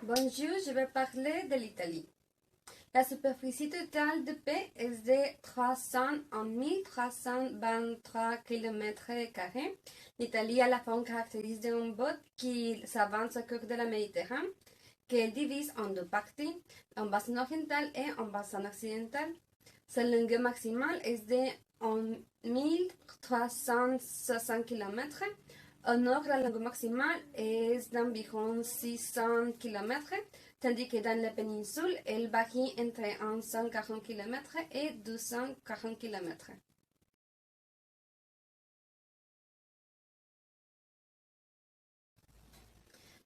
Bonjour, je vais parler de l'Italie. La superficie totale de paix est de 301 323 km². L'Italie a la forme caractéristique d'un botte qui s'avance au cœur de la Méditerranée, qu'elle divise en deux parties, un bassin oriental et un bassin occidental. Sa longueur maximale est de 1360 km. Au nord, la longueur maximale est d'environ 600 km, tandis que dans la péninsule, elle varie entre 140 km et 240 km.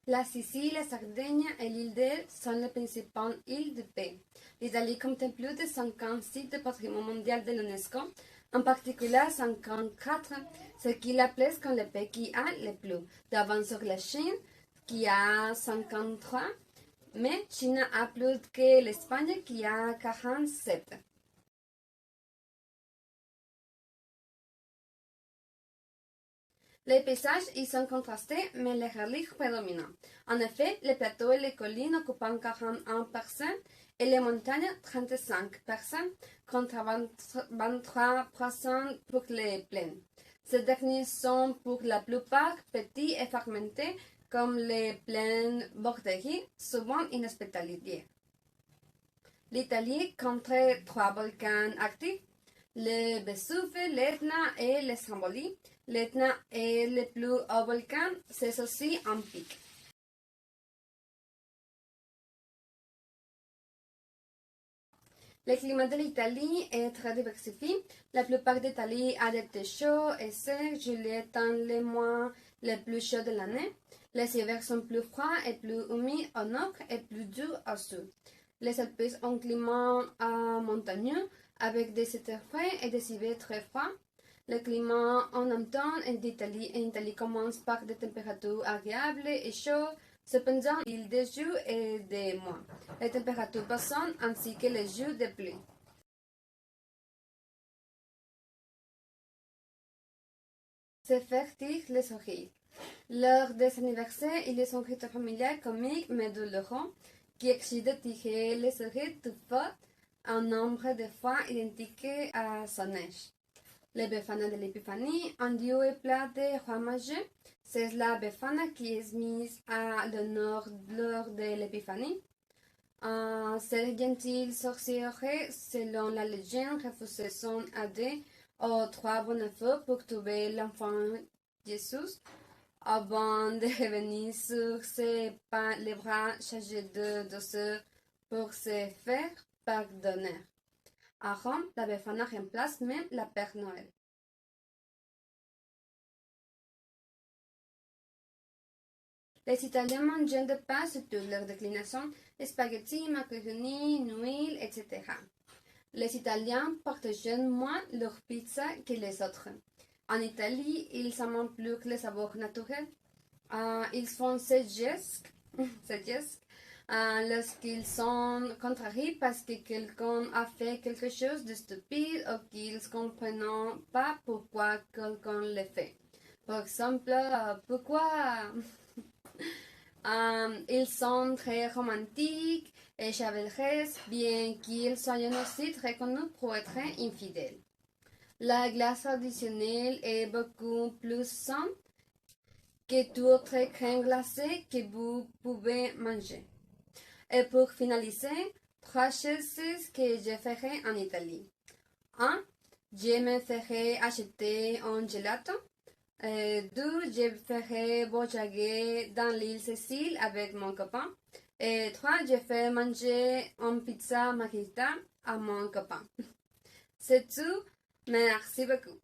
La Sicile, la Sardaigne et l'île d'Elbe sont les principales îles de paix. L'Italie compte plus de 50 sites de patrimoine mondial de l'UNESCO, en particulier 54, ce qui la place comme le pays qui a le plus d'avance sur la Chine, qui a 53, mais Chine a plus que l'Espagne qui a 47. Les paysages y sont contrastés, mais les reliefs prédominants. En effet, les plateaux et les collines occupant 41% et les montagnes 35%, contre 23% pour les plaines. Ces derniers sont pour la plupart petits et fragmentés, comme les plaines bordéries, souvent inhospitalières. L'Italie compte 3 volcans actifs, le Vésuve, l'Etna et le Stromboli. L'Etna est le plus haut volcan, c'est aussi un pic. Le climat de l'Italie est très diversifié. La plupart d'Italie a des étés chauds et secs. Juillet étant les mois les plus chauds de l'année. Les hivers sont plus froids et plus humides au nord et plus durs au sud. Les Alpes ont un climat montagneux avec des étés frais et des hivers très froids. Le climat en automne d'Italie commence par des températures agréables et chaudes. Cependant, il des jours et des mois. Les températures basses ainsi que les jours de pluie. C'est fertile les oreilles. Lors des anniversaires, il y a un rite familial comique mais douloureux qui exige de tirer les oreilles tout fort un nombre de fois identique à son âge. La Befana de l'Épiphanie, un dieu et plat de roi majeur, c'est la Befana qui est mise à l'honneur lors de l'Épiphanie. Cette gentile sorcière, selon la légende, refusait son aide aux 3 bonnes feux pour trouver l'enfant Jésus avant de revenir sur les bras chargés de douceur pour se faire pardonner. À Rome, la Befana remplace même la Père Noël. Les Italiens mangent de pain sous toutes leurs déclinations, spaghetti, macaroni, nouilles, etc. Les Italiens partagent moins leur pizza que les autres. En Italie, ils aiment plus les saveurs naturels. Ils font ces gestes lorsqu'ils sont contrariés parce que quelqu'un a fait quelque chose de stupide ou qu'ils ne comprennent pas pourquoi quelqu'un le fait. Par exemple, pourquoi ils sont très romantiques et chevaleresques, bien qu'ils soient aussi très connus pour être infidèles. La glace traditionnelle est beaucoup plus saine que toute autre crème glacée que vous pouvez manger. Et pour finaliser, 3 choses que je ferai en Italie. 1. Je me ferai acheter un gelato. 2. Je ferai voyager dans l'île Sicile avec mon copain. Et 3. Je fais manger une pizza margherita à mon copain. C'est tout. Merci beaucoup.